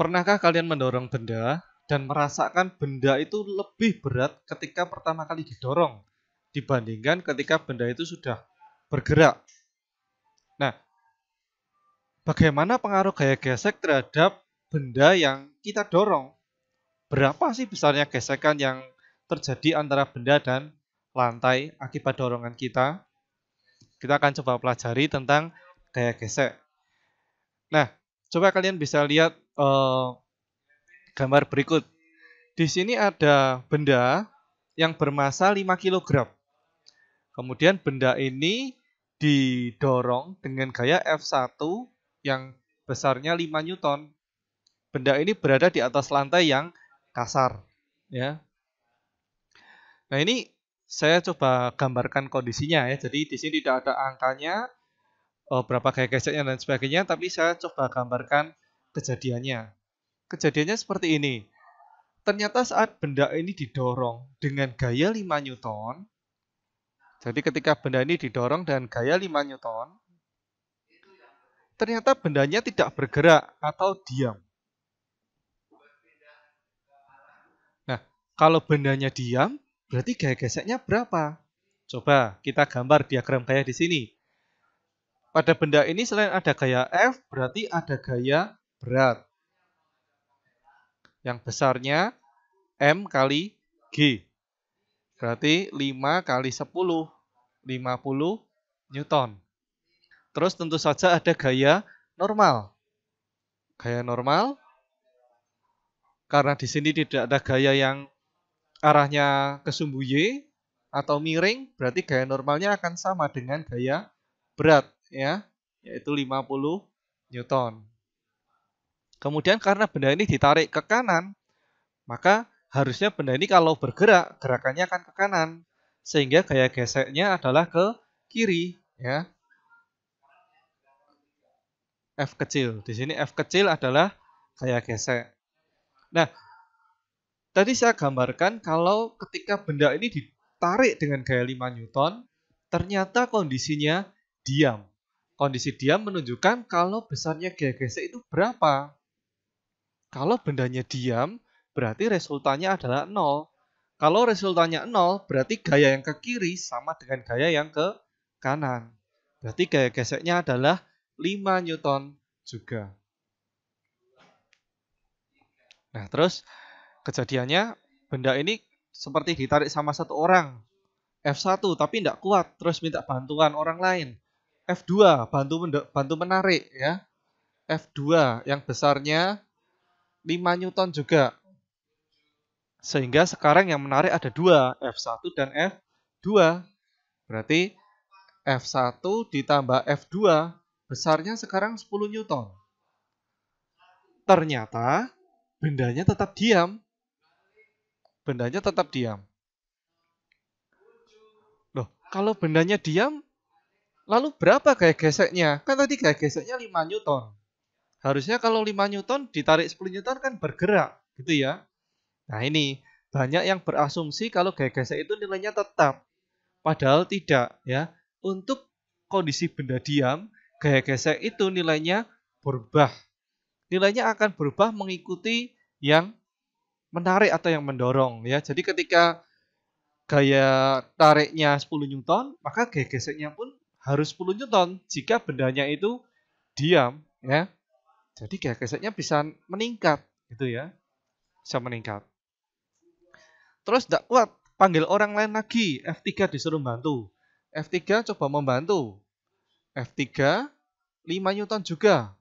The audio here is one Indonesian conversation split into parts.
Pernahkah kalian mendorong benda dan merasakan benda itu lebih berat ketika pertama kali didorong dibandingkan ketika benda itu sudah bergerak? Nah, bagaimana pengaruh gaya gesek terhadap benda yang kita dorong? Berapa sih besarnya gesekan yang terjadi antara benda dan lantai akibat dorongan kita? Kita akan coba pelajari tentang gaya gesek. Nah, coba kalian bisa lihat gambar berikut. Di sini ada benda yang bermassa 5 kg. Kemudian benda ini didorong dengan gaya F1 yang besarnya 5 Newton. Benda ini berada di atas lantai yang kasar, ya. Nah, ini saya coba gambarkan kondisinya ya. Jadi di sini tidak ada angkanya, berapa gaya geseknya dan sebagainya, tapi saya coba gambarkan kejadiannya. Kejadiannya seperti ini. Ternyata saat benda ini didorong dengan gaya 5 Newton, jadi ketika benda ini didorong dengan gaya 5 Newton, ternyata bendanya tidak bergerak atau diam. Nah, kalau bendanya diam, berarti gaya geseknya berapa? Coba kita gambar diagram gaya di sini. Pada benda ini selain ada gaya F, berarti ada gaya berat. Yang besarnya M kali G. Berarti 5 kali 10, 50 Newton. Terus tentu saja ada gaya normal. Gaya normal, karena di sini tidak ada gaya yang arahnya ke sumbu Y atau miring, berarti gaya normalnya akan sama dengan gaya berat, ya, yaitu 50 Newton. Kemudian karena benda ini ditarik ke kanan, maka harusnya benda ini kalau bergerak, gerakannya akan ke kanan. Sehingga gaya geseknya adalah ke kiri, ya. F kecil. Di sini F kecil adalah gaya gesek. Nah, tadi saya gambarkan kalau ketika benda ini ditarik dengan gaya 5 Newton, ternyata kondisinya diam. Kondisi diam menunjukkan kalau besarnya gaya gesek itu berapa. Kalau bendanya diam, berarti resultannya adalah 0. Kalau resultannya 0, berarti gaya yang ke kiri sama dengan gaya yang ke kanan. Berarti gaya geseknya adalah 5 Newton juga. Nah, terus kejadiannya benda ini seperti ditarik sama satu orang. F1 tapi tidak kuat, terus minta bantuan orang lain. F2 bantu menarik ya. F2 yang besarnya 5 Newton juga. Sehingga sekarang yang menarik ada dua, F1 dan F2. Berarti F1 ditambah F2 besarnya sekarang 10 Newton. Ternyata bendanya tetap diam. Bendanya tetap diam. Loh, kalau bendanya diam, lalu berapa gaya geseknya? Kan tadi gaya geseknya 5 Newton. Harusnya kalau 5 Newton ditarik 10 Newton kan bergerak, gitu ya. Nah, ini banyak yang berasumsi kalau gaya gesek itu nilainya tetap. Padahal tidak, ya. Untuk kondisi benda diam, gaya gesek itu nilainya berubah. Nilainya akan berubah mengikuti yang menarik atau yang mendorong, ya. Jadi ketika gaya tariknya 10 Newton, maka gaya geseknya pun harus 10 Newton jika bendanya itu diam, ya. Jadi gaya geseknya bisa meningkat, gitu ya. Bisa meningkat. Terus tidak kuat, panggil orang lain lagi, F3 disuruh bantu. F3 coba membantu. F3 5 Newton juga.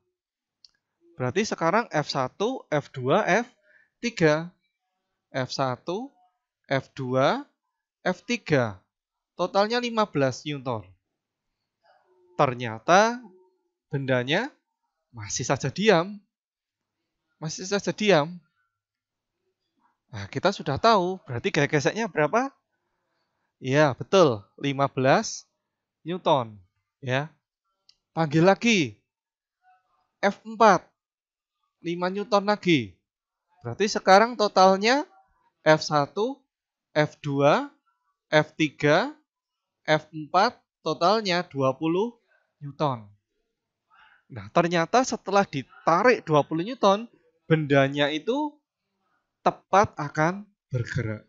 Berarti sekarang F1, F2, F3. F1, F2, F3. Totalnya 15 Newton. Ternyata bendanya masih saja diam. Masih saja diam. Nah, kita sudah tahu, berarti gaya geseknya berapa? Iya, betul, 15 Newton. Ya. Panggil lagi. F4, 5 Newton lagi. Berarti sekarang totalnya F1, F2, F3, F4 totalnya 20 Newton. Nah, ternyata setelah ditarik 20 Newton, bendanya itu tepat akan bergerak.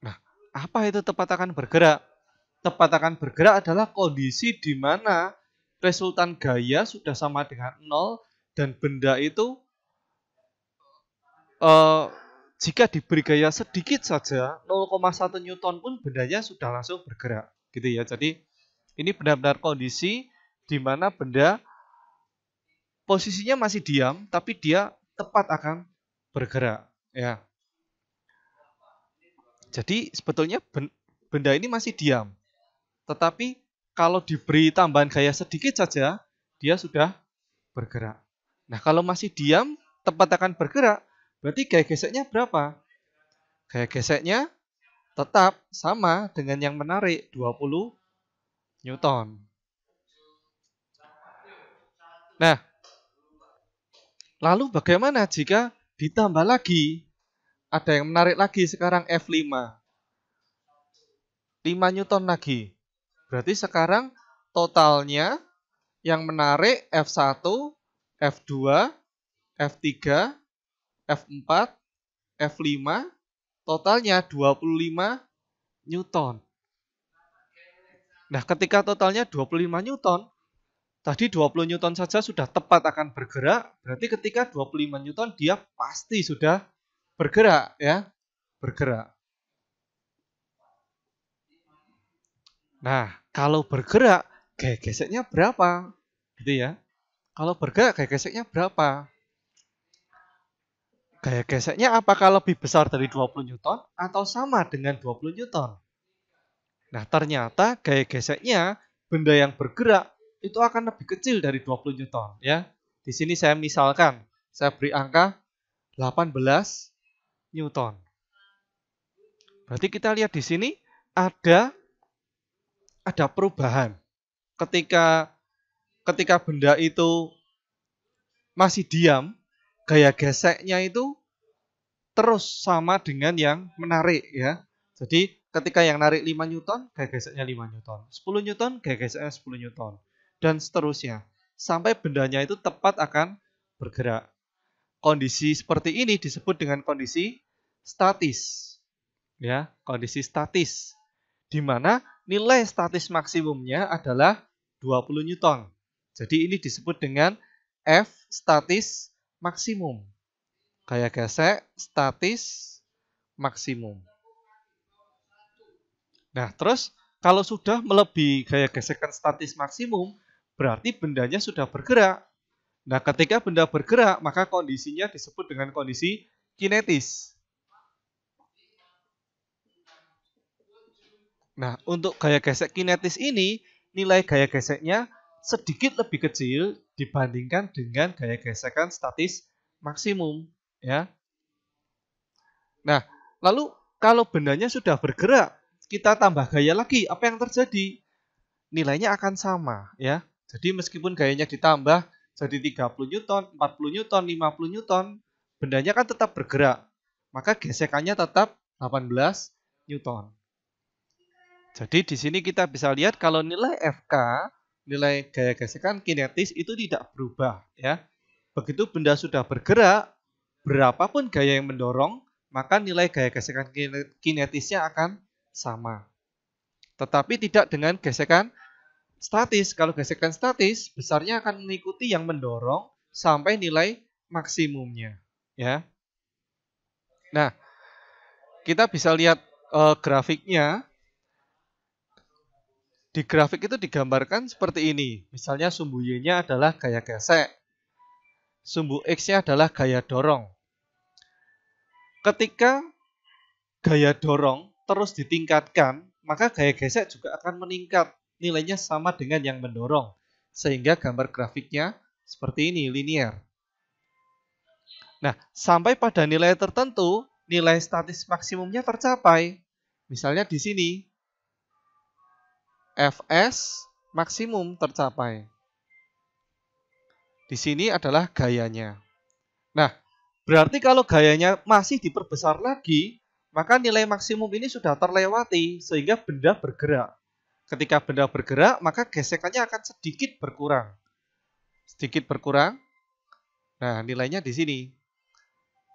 Nah, apa itu tepat akan bergerak? Tepat akan bergerak adalah kondisi di mana resultan gaya sudah sama dengan 0 dan benda itu jika diberi gaya sedikit saja 0,1 Newton pun bendanya sudah langsung bergerak, gitu ya. Jadi ini benar-benar kondisi di mana benda posisinya masih diam tapi dia tepat akan bergerak, ya. Jadi sebetulnya benda ini masih diam. Tetapi kalau diberi tambahan gaya sedikit saja, dia sudah bergerak. Nah, kalau masih diam, tepat akan bergerak, berarti gaya geseknya berapa? Gaya geseknya tetap sama dengan yang menarik, 20 Newton. Nah, lalu bagaimana jika ditambah lagi? Ada yang menarik lagi sekarang F5. 5 Newton lagi. Berarti sekarang totalnya yang menarik F1, F2, F3, F4, F5, totalnya 25 Newton. Nah, ketika totalnya 25 Newton, tadi 20 Newton saja sudah tepat akan bergerak, berarti ketika 25 Newton dia pasti sudah bergerak, ya, bergerak. Nah, kalau bergerak, gaya geseknya berapa? Gitu ya. Kalau bergerak, gaya geseknya berapa? Gaya geseknya apakah lebih besar dari 20 Newton atau sama dengan 20 Newton? Nah, ternyata gaya geseknya benda yang bergerak itu akan lebih kecil dari 20 Newton, ya. Di sini saya misalkan, saya beri angka 18 Newton. Berarti kita lihat di sini ada perubahan. Ketika benda itu masih diam, gaya geseknya itu terus sama dengan yang menarik, ya. Jadi ketika yang narik 5 Newton, gaya geseknya 5 Newton. 10 Newton, gaya geseknya 10 Newton. Dan seterusnya. Sampai bendanya itu tepat akan bergerak. Kondisi seperti ini disebut dengan kondisi statis. Ya, kondisi statis. Di mana nilai statis maksimumnya adalah 20 Newton. Jadi ini disebut dengan F statis maksimum. Gaya gesek statis maksimum. Nah, terus kalau sudah melebihi gaya gesekan statis maksimum, berarti bendanya sudah bergerak. Nah, ketika benda bergerak, maka kondisinya disebut dengan kondisi kinetis. Nah, untuk gaya gesek kinetis ini, nilai gaya geseknya sedikit lebih kecil dibandingkan dengan gaya gesekan statis maksimum, ya. Nah, lalu kalau bendanya sudah bergerak, kita tambah gaya lagi, apa yang terjadi? Nilainya akan sama, ya. Jadi meskipun gayanya ditambah jadi 30 Newton, 40 Newton, 50 Newton, bendanya kan tetap bergerak. Maka gesekannya tetap 18 Newton. Jadi di sini kita bisa lihat kalau nilai FK, nilai gaya gesekan kinetis itu tidak berubah, ya. Begitu benda sudah bergerak, berapapun gaya yang mendorong, maka nilai gaya gesekan kinetisnya akan sama. Tetapi tidak dengan gesekan statis. Kalau gesekan statis, besarnya akan mengikuti yang mendorong sampai nilai maksimumnya, ya. Nah, kita bisa lihat grafiknya. Di grafik itu digambarkan seperti ini. Misalnya sumbu Y-nya adalah gaya gesek. Sumbu X-nya adalah gaya dorong. Ketika gaya dorong terus ditingkatkan, maka gaya gesek juga akan meningkat. Nilainya sama dengan yang mendorong. Sehingga gambar grafiknya seperti ini, linear. Nah, sampai pada nilai tertentu, nilai statis maksimumnya tercapai. Misalnya di sini, Fs maksimum tercapai. Di sini adalah gayanya. Nah, berarti kalau gayanya masih diperbesar lagi, maka nilai maksimum ini sudah terlewati sehingga benda bergerak. Ketika benda bergerak, maka gesekannya akan sedikit berkurang. Sedikit berkurang. Nah, nilainya di sini.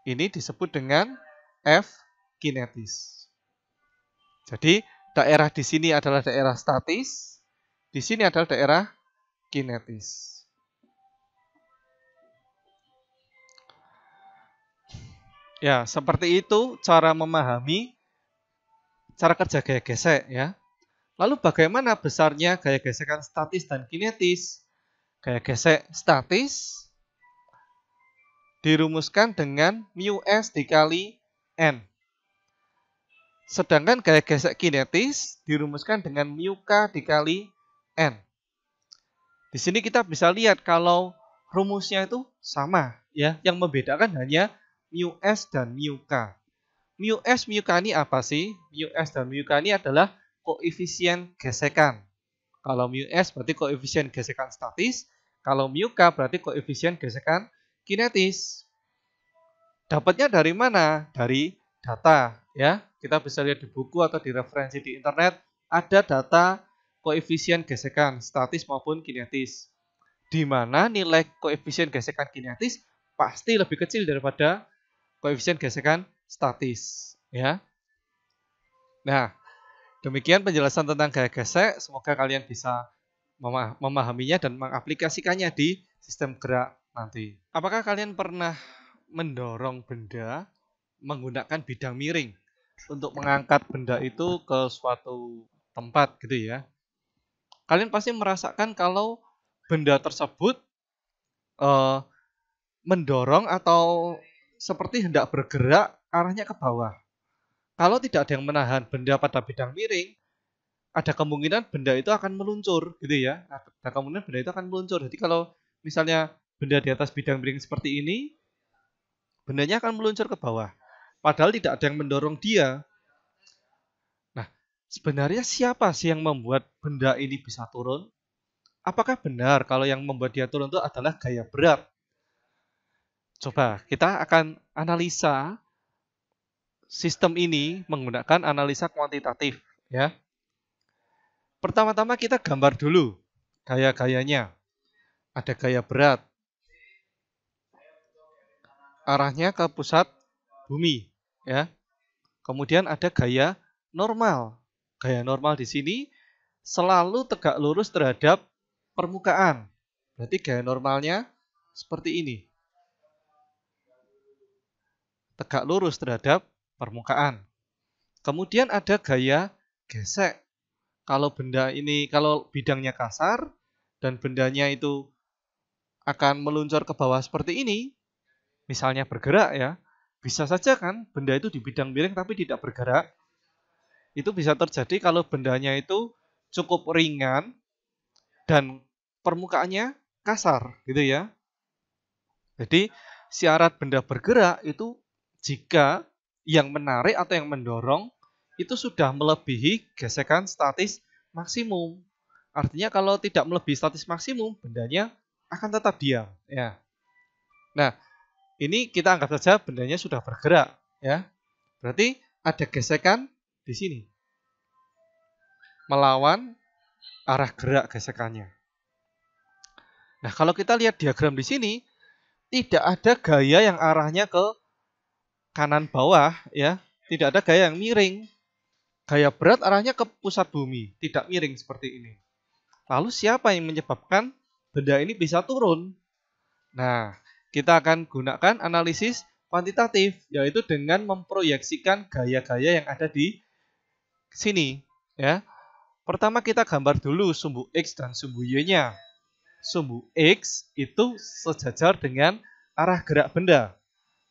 Ini disebut dengan F kinetis. Jadi, daerah di sini adalah daerah statis, di sini adalah daerah kinetis. Ya, seperti itu cara memahami cara kerja gaya gesek ya. Lalu bagaimana besarnya gaya gesekan statis dan kinetis? Gaya gesek statis dirumuskan dengan μs dikali n. Sedangkan gaya gesek kinetis dirumuskan dengan μk dikali n. Di sini kita bisa lihat kalau rumusnya itu sama ya, yang membedakan hanya μs dan μk. μs, μk ini apa sih? μs dan μk ini adalah koefisien gesekan. Kalau μs berarti koefisien gesekan statis, kalau μk berarti koefisien gesekan kinetis. Dapatnya dari mana? Dari data ya. Kita bisa lihat di buku atau di referensi di internet ada data koefisien gesekan statis maupun kinetis. Di mana nilai koefisien gesekan kinetis pasti lebih kecil daripada koefisien gesekan statis ya. Nah, demikian penjelasan tentang gaya gesek. Semoga kalian bisa memahaminya dan mengaplikasikannya di sistem gerak nanti. Apakah kalian pernah mendorong benda menggunakan bidang miring untuk mengangkat benda itu ke suatu tempat gitu ya? Kalian pasti merasakan kalau benda tersebut mendorong atau seperti hendak bergerak arahnya ke bawah. Kalau tidak ada yang menahan benda pada bidang miring, ada kemungkinan benda itu akan meluncur gitu ya. Ada kemungkinan benda itu akan meluncur. Jadi kalau misalnya benda di atas bidang miring seperti ini, bendanya akan meluncur ke bawah. Padahal tidak ada yang mendorong dia. Nah, sebenarnya siapa sih yang membuat benda ini bisa turun? Apakah benar kalau yang membuat dia turun itu adalah gaya berat? Coba kita akan analisa sistem ini menggunakan analisa kuantitatif ya. Pertama-tama kita gambar dulu gaya-gayanya. Ada gaya berat. Arahnya ke pusat bumi ya. Kemudian ada gaya normal. Gaya normal di sini selalu tegak lurus terhadap permukaan. Berarti gaya normalnya seperti ini. Tegak lurus terhadap permukaan. Kemudian ada gaya gesek. Kalau bidangnya kasar dan bendanya itu akan meluncur ke bawah seperti ini, misalnya bergerak ya, bisa saja kan benda itu di bidang miring tapi tidak bergerak. Itu bisa terjadi kalau bendanya itu cukup ringan dan permukaannya kasar gitu ya. Jadi syarat benda bergerak itu jika yang menarik atau yang mendorong itu sudah melebihi gesekan statis maksimum. Artinya kalau tidak melebihi statis maksimum, bendanya akan tetap diam ya. Nah, ini kita anggap saja bendanya sudah bergerak ya. Berarti ada gesekan di sini. Melawan arah gerak gesekannya. Nah, kalau kita lihat diagram di sini, tidak ada gaya yang arahnya ke kanan bawah ya. Tidak ada gaya yang miring. Gaya berat arahnya ke pusat bumi, tidak miring seperti ini. Lalu siapa yang menyebabkan benda ini bisa turun? Nah, kita akan gunakan analisis kuantitatif, yaitu dengan memproyeksikan gaya-gaya yang ada di sini. Ya. Pertama kita gambar dulu sumbu X dan sumbu Y-nya. Sumbu X itu sejajar dengan arah gerak benda.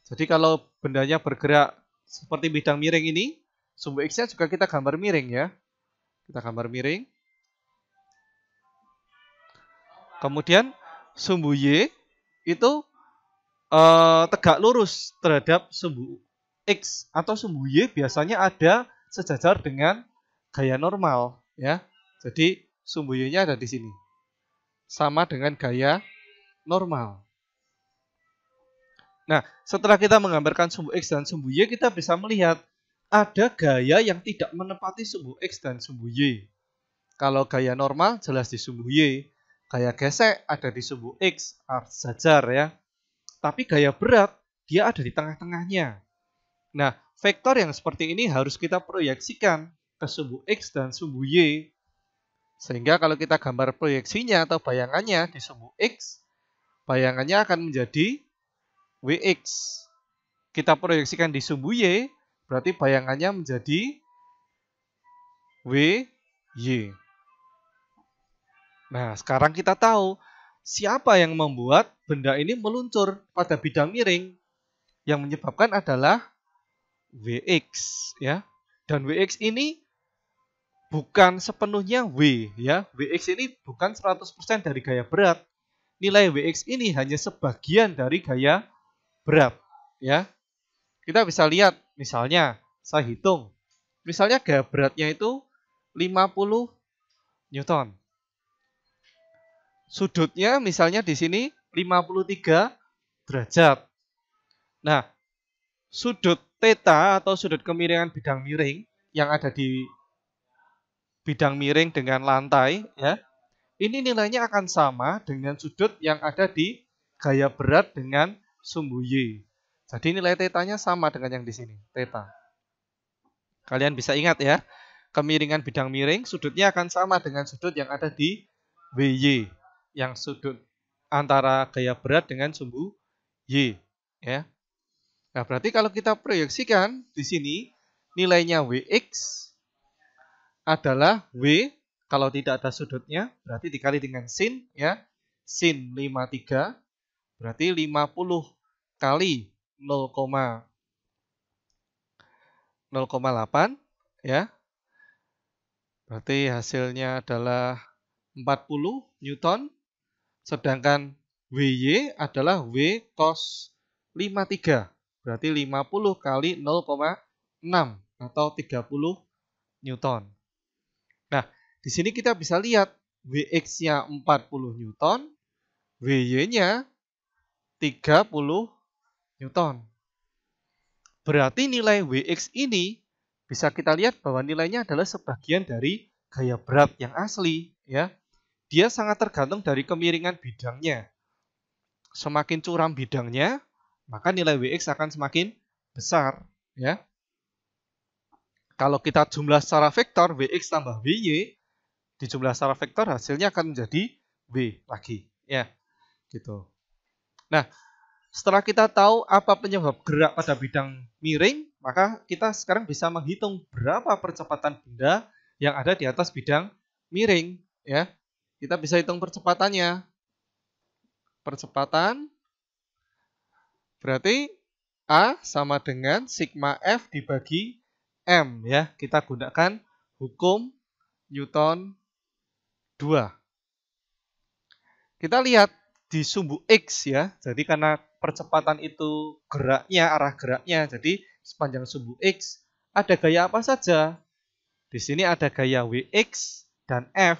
Jadi kalau bendanya bergerak seperti bidang miring ini, sumbu X-nya juga kita gambar miring ya. Kita gambar miring. Kemudian sumbu Y itu tegak lurus terhadap sumbu X. Atau sumbu Y biasanya ada sejajar dengan gaya normal ya. Jadi sumbu Y-nya ada di sini. Sama dengan gaya normal. Nah, setelah kita menggambarkan sumbu X dan sumbu Y, kita bisa melihat ada gaya yang tidak menepati sumbu X dan sumbu Y. Kalau gaya normal jelas di sumbu Y. Gaya gesek ada di sumbu X, sejajar ya. Tapi gaya berat dia ada di tengah-tengahnya. Nah, vektor yang seperti ini harus kita proyeksikan ke sumbu X dan sumbu Y. Sehingga kalau kita gambar proyeksinya atau bayangannya di sumbu X, bayangannya akan menjadi Wx. Kita proyeksikan di sumbu Y, berarti bayangannya menjadi Wy. Nah, sekarang kita tahu siapa yang membuat benda ini meluncur pada bidang miring. Yang menyebabkan adalah Wx ya. Dan Wx ini bukan sepenuhnya W ya. Wx ini bukan 100% dari gaya berat. Nilai Wx ini hanya sebagian dari gaya berat ya. Kita bisa lihat misalnya saya hitung. Misalnya gaya beratnya itu 50 Newton. Sudutnya misalnya di sini 53 derajat. Nah, sudut theta atau sudut kemiringan bidang miring yang ada di bidang miring dengan lantai ya. Ini nilainya akan sama dengan sudut yang ada di gaya berat dengan sumbu Y. Jadi nilai θ-nya sama dengan yang di sini, theta. Kalian bisa ingat ya, kemiringan bidang miring sudutnya akan sama dengan sudut yang ada di WY, yang sudut antara gaya berat dengan sumbu Y ya. Nah, berarti kalau kita proyeksikan di sini nilainya Wx adalah W kalau tidak ada sudutnya berarti dikali dengan sin ya. Sin 53 berarti 50 kali 0,8 ya. Berarti hasilnya adalah 40 Newton. Sedangkan Wy adalah W cos 53. Berarti 50 kali 0,6 atau 30 Newton. Nah, di sini kita bisa lihat Wx-nya 40 Newton, Wy-nya 30 Newton. Berarti nilai Wx ini bisa kita lihat bahwa nilainya adalah sebagian dari gaya berat yang asli ya. Dia sangat tergantung dari kemiringan bidangnya. Semakin curam bidangnya, maka nilai Wx akan semakin besar ya. Kalau kita jumlah secara vektor Wx tambah Wy, dijumlah secara vektor hasilnya akan menjadi W lagi ya. Gitu. Nah, setelah kita tahu apa penyebab gerak pada bidang miring, maka kita sekarang bisa menghitung berapa percepatan benda yang ada di atas bidang miring ya. Kita bisa hitung percepatannya. Percepatan berarti A sama dengan sigma F dibagi M ya. Kita gunakan hukum Newton 2. Kita lihat di sumbu X ya. Jadi karena percepatan itu geraknya, arah geraknya. Jadi sepanjang sumbu X ada gaya apa saja? Di sini ada gaya Wx dan F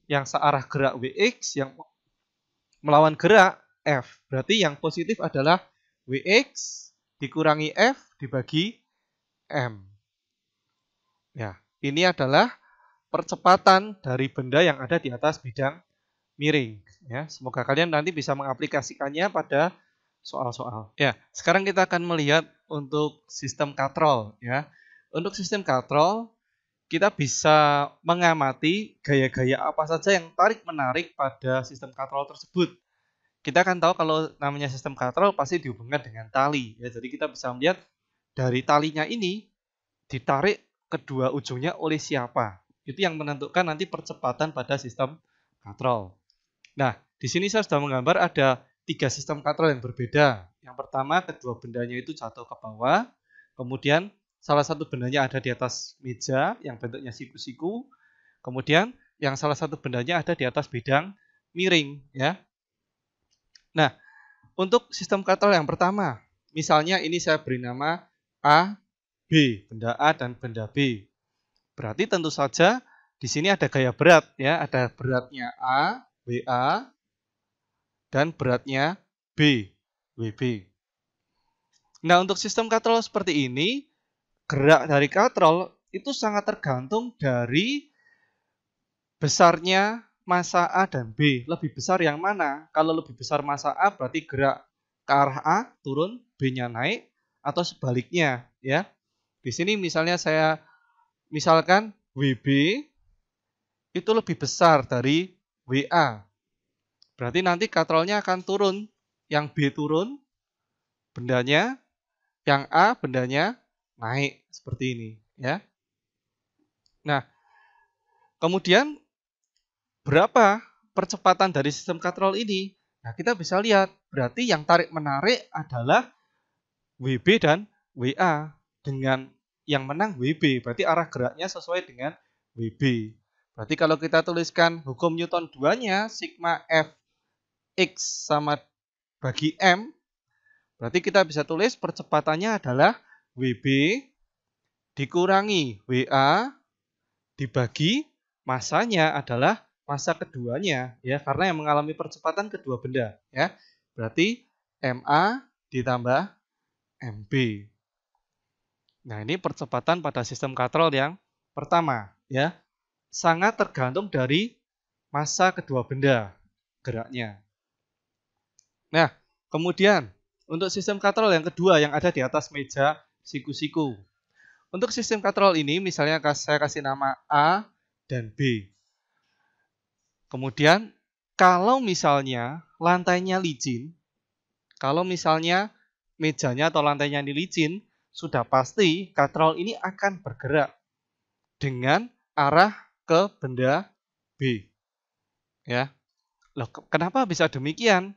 yang searah gerak Wx, yang melawan gerak F. Berarti yang positif adalah Wx dikurangi F dibagi M. Ya, ini adalah percepatan dari benda yang ada di atas bidang miring. Ya, semoga kalian nanti bisa mengaplikasikannya pada soal-soal. Ya, sekarang kita akan melihat untuk sistem katrol. Ya, untuk sistem katrol kita bisa mengamati gaya-gaya apa saja yang tarik-menarik pada sistem katrol tersebut. Kita akan tahu kalau namanya sistem katrol pasti dihubungkan dengan tali. Ya, jadi kita bisa melihat dari talinya ini ditarik kedua ujungnya oleh siapa. Itu yang menentukan nanti percepatan pada sistem katrol. Nah, di sini saya sudah menggambar ada 3 sistem katrol yang berbeda. Yang pertama, kedua bendanya itu jatuh ke bawah. Kemudian salah satu bendanya ada di atas meja yang bentuknya siku-siku. Kemudian yang salah satu bendanya ada di atas bidang miring ya. Nah, untuk sistem katrol yang pertama, misalnya ini saya beri nama A, B, benda A dan benda B. Berarti tentu saja di sini ada gaya berat ya, ada beratnya A, WA dan beratnya B, WB. Nah, untuk sistem katrol seperti ini gerak dari katrol itu sangat tergantung dari besarnya massa A dan B. Lebih besar yang mana? Kalau lebih besar massa A berarti gerak ke arah A turun, B-nya naik, atau sebaliknya ya. Di sini misalnya saya misalkan WB itu lebih besar dari WA. Berarti nanti katrolnya akan turun. Yang B turun bendanya, yang A bendanya naik seperti ini ya. Nah, kemudian berapa percepatan dari sistem katrol ini? Nah, kita bisa lihat berarti yang tarik-menarik adalah WB dan WA dengan yang menang WB. Berarti arah geraknya sesuai dengan WB. Berarti kalau kita tuliskan hukum Newton 2-nya, sigma Fx sama bagi M, berarti kita bisa tulis percepatannya adalah WB dikurangi WA dibagi massanya adalah massa keduanya ya, karena yang mengalami percepatan kedua benda ya. Berarti MA ditambah MB. Nah, ini percepatan pada sistem katrol yang pertama ya. Sangat tergantung dari massa kedua benda geraknya. Nah, kemudian untuk sistem katrol yang kedua yang ada di atas meja siku-siku. Untuk sistem katrol ini misalnya saya kasih nama A dan B. Kemudian kalau misalnya lantainya licin, kalau misalnya mejanya atau lantainya ini licin, sudah pasti katrol ini akan bergerak dengan arah ke benda B. Ya. Loh, kenapa bisa demikian?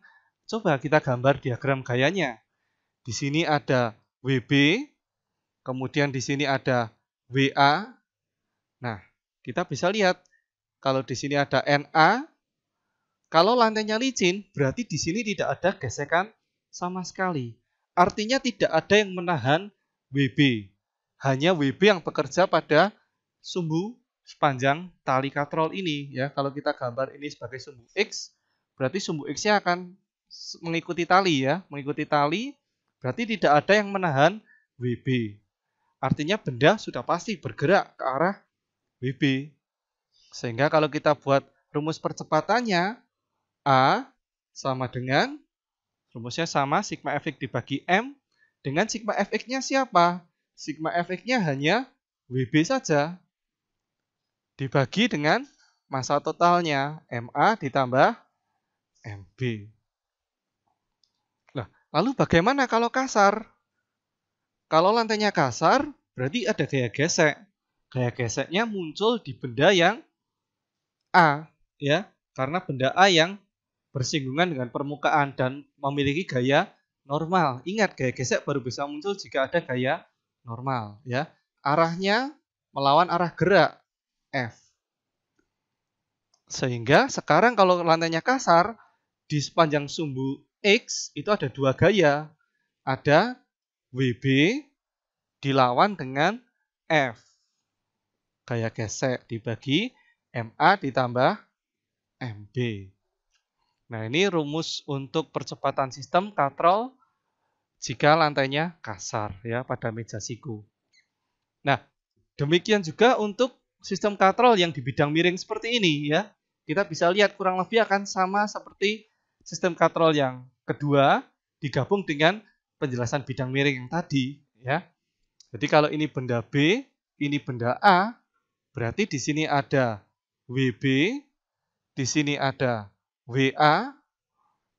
Coba kita gambar diagram gayanya. Di sini ada WB, kemudian di sini ada WA. Nah, kita bisa lihat kalau di sini ada NA, kalau lantainya licin, berarti di sini tidak ada gesekan sama sekali. Artinya tidak ada yang menahan WB. Hanya WB yang bekerja pada sumbu sepanjang tali katrol ini. Ya, kalau kita gambar ini sebagai sumbu X, berarti sumbu X-nya akan mengikuti tali ya, mengikuti tali. Berarti tidak ada yang menahan WB. Artinya benda sudah pasti bergerak ke arah WB. Sehingga kalau kita buat rumus percepatannya, A sama dengan, rumusnya sama, sigma Fx dibagi M, dengan sigma Fx-nya siapa? Sigma Fx-nya hanya WB saja, dibagi dengan massa totalnya, MA ditambah MB. Nah, lalu bagaimana kalau kasar? Kalau lantainya kasar, berarti ada gaya gesek. Gaya geseknya muncul di benda yang A, ya, karena benda A yang bersinggungan dengan permukaan dan memiliki gaya normal. Ingat, gaya gesek baru bisa muncul jika ada gaya normal, ya. Arahnya melawan arah gerak F. Sehingga sekarang kalau lantainya kasar, di sepanjang sumbu X itu ada dua gaya. Ada WB dilawan dengan F. Gaya gesek dibagi MA ditambah MB. Nah, ini rumus untuk percepatan sistem katrol jika lantainya kasar ya pada meja siku. Nah, demikian juga untuk sistem katrol yang di bidang miring seperti ini ya. Kita bisa lihat kurang lebih akan sama seperti sistem katrol yang kedua digabung dengan penjelasan bidang miring yang tadi ya. Jadi kalau ini benda B, ini benda A, berarti di sini ada WB, di sini ada WA.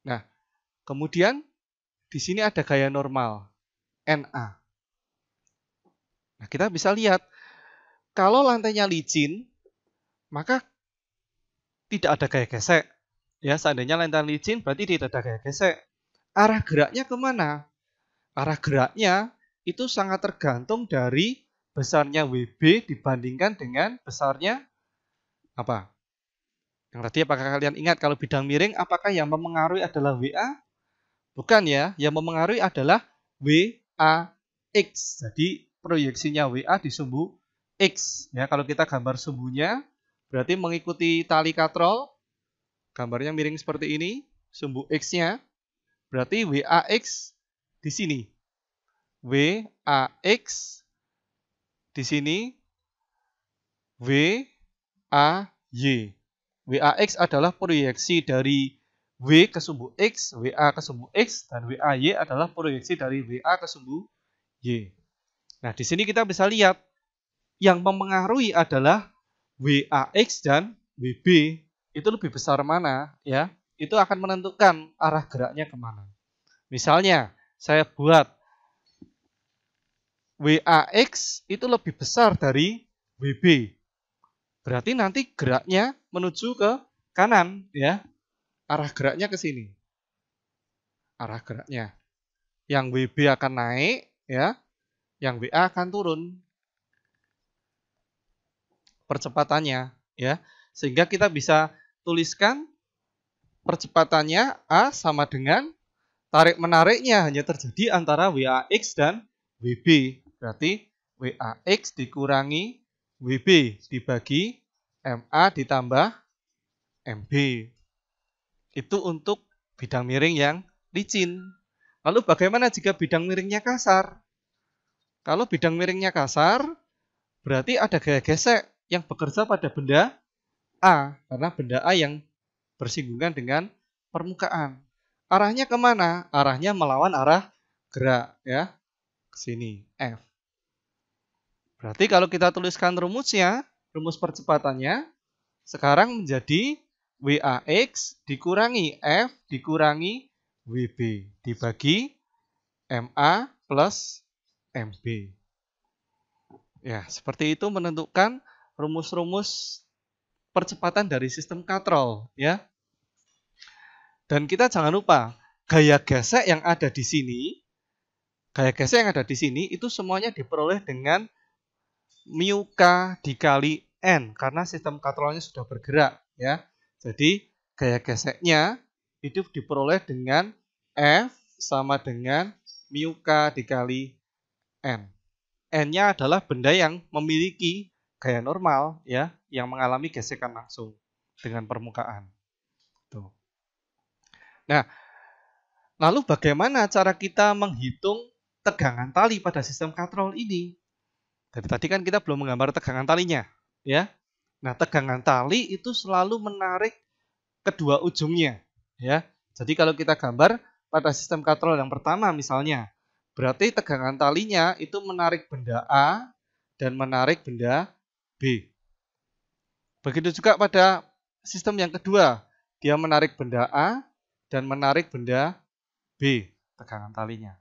Nah, kemudian di sini ada gaya normal NA. Nah, kita bisa lihat kalau lantainya licin, maka tidak ada gaya gesek. Ya, seandainya lantai licin berarti tidak ada gaya gesek. Arah geraknya kemana? Arah geraknya itu sangat tergantung dari besarnya WB dibandingkan dengan besarnya apa? Yang tadi apakah kalian ingat kalau bidang miring apakah yang memengaruhi adalah WA? Bukan ya, yang memengaruhi adalah WAX. Jadi proyeksinya WA di sumbu X. Ya, kalau kita gambar sumbunya berarti mengikuti tali katrol. Gambarnya miring seperti ini, sumbu X-nya. Berarti WAX di sini. WAX di sini WAY. WAX adalah proyeksi dari W ke sumbu X, WA ke sumbu X, dan WAY adalah proyeksi dari WA ke sumbu Y. Nah, di sini kita bisa lihat yang mempengaruhi adalah WAX dan WB. Itu lebih besar mana, ya? Itu akan menentukan arah geraknya kemana. Misalnya, saya buat WAX itu lebih besar dari WB. Berarti nanti geraknya menuju ke kanan, ya. Arah geraknya ke sini. Arah geraknya. Yang WB akan naik, ya. Yang WA akan turun percepatannya, ya. Sehingga kita bisa tuliskan percepatannya A sama dengan tarik-menariknya hanya terjadi antara WAX dan WB. Berarti WAX dikurangi WB dibagi MA ditambah MB. Itu untuk bidang miring yang licin. Lalu bagaimana jika bidang miringnya kasar? Kalau bidang miringnya kasar, berarti ada gaya gesek yang bekerja pada benda A. Karena benda A yang bersinggungan dengan permukaan. Arahnya kemana? Arahnya melawan arah gerak, ya, ke sini, F. Berarti kalau kita tuliskan rumusnya, rumus percepatannya, sekarang menjadi WAX dikurangi F dikurangi WB dibagi MA plus MB. Ya, seperti itu menentukan rumus-rumus percepatan dari sistem katrol, ya. Dan kita jangan lupa, gaya gesek yang ada di sini, itu semuanya diperoleh dengan mu K dikali N karena sistem katrolnya sudah bergerak, ya. Jadi gaya geseknya itu diperoleh dengan F sama dengan mu K dikali N. N-nya adalah benda yang memiliki gaya normal, ya, yang mengalami gesekan langsung dengan permukaan. Tuh. Nah, lalu bagaimana cara kita menghitung tegangan tali pada sistem katrol ini? Dari tadi kan kita belum menggambar tegangan talinya, ya. Nah, tegangan tali itu selalu menarik kedua ujungnya, ya. Jadi kalau kita gambar pada sistem katrol yang pertama misalnya, berarti tegangan talinya itu menarik benda A dan menarik benda B. Begitu juga pada sistem yang kedua, dia menarik benda A dan menarik benda B, tegangan talinya.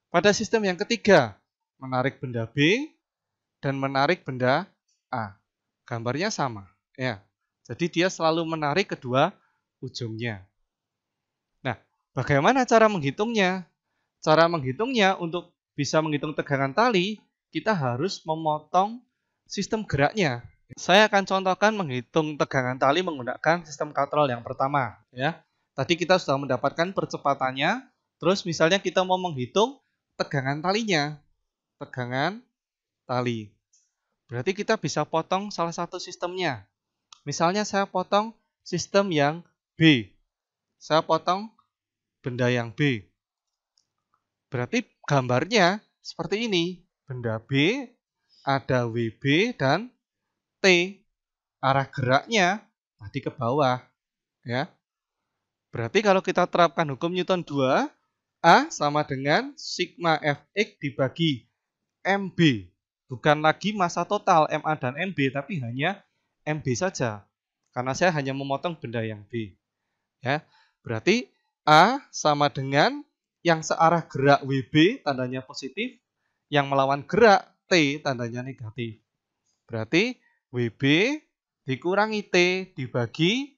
Pada sistem yang ketiga, menarik benda B dan menarik benda A. Gambarnya sama, ya. Jadi dia selalu menarik kedua ujungnya. Nah, bagaimana cara menghitungnya? Cara menghitungnya untuk bisa menghitung tegangan tali, kita harus memotong sistem geraknya. Saya akan contohkan menghitung tegangan tali menggunakan sistem katrol yang pertama, ya. Tadi kita sudah mendapatkan percepatannya, terus misalnya kita mau menghitung tegangan talinya. Tegangan tali. Berarti kita bisa potong salah satu sistemnya. Misalnya saya potong sistem yang B. Saya potong benda yang B. Berarti gambarnya seperti ini. Benda B, ada WB dan T. Arah geraknya tadi ke bawah, ya. Berarti kalau kita terapkan hukum Newton 2, A sama dengan sigma Fx dibagi MB. Bukan lagi massa total MA dan MB, tapi hanya MB saja. Karena saya hanya memotong benda yang B. Ya, berarti A sama dengan yang searah gerak WB tandanya positif, yang melawan gerak T tandanya negatif. Berarti WB dikurangi T dibagi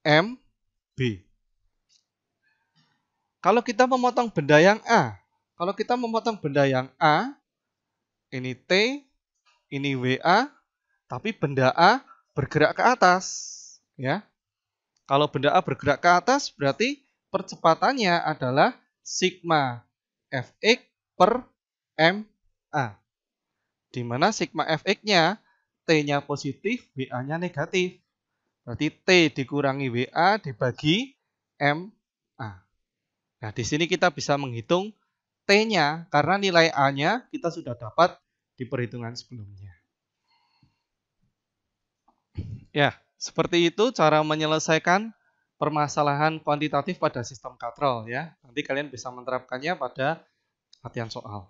MB. Kalau kita memotong benda yang A, ini T, ini WA, tapi benda A bergerak ke atas, ya. Kalau benda A bergerak ke atas, berarti percepatannya adalah sigma Fx per MA. Di mana sigma Fx-nya, T-nya positif, WA-nya negatif. Berarti T dikurangi WA dibagi MA. Nah, di sini kita bisa menghitung T-nya, karena nilai A-nya kita sudah dapat di perhitungan sebelumnya. Ya, seperti itu cara menyelesaikan permasalahan kuantitatif pada sistem katrol ya. Nanti kalian bisa menerapkannya pada latihan soal.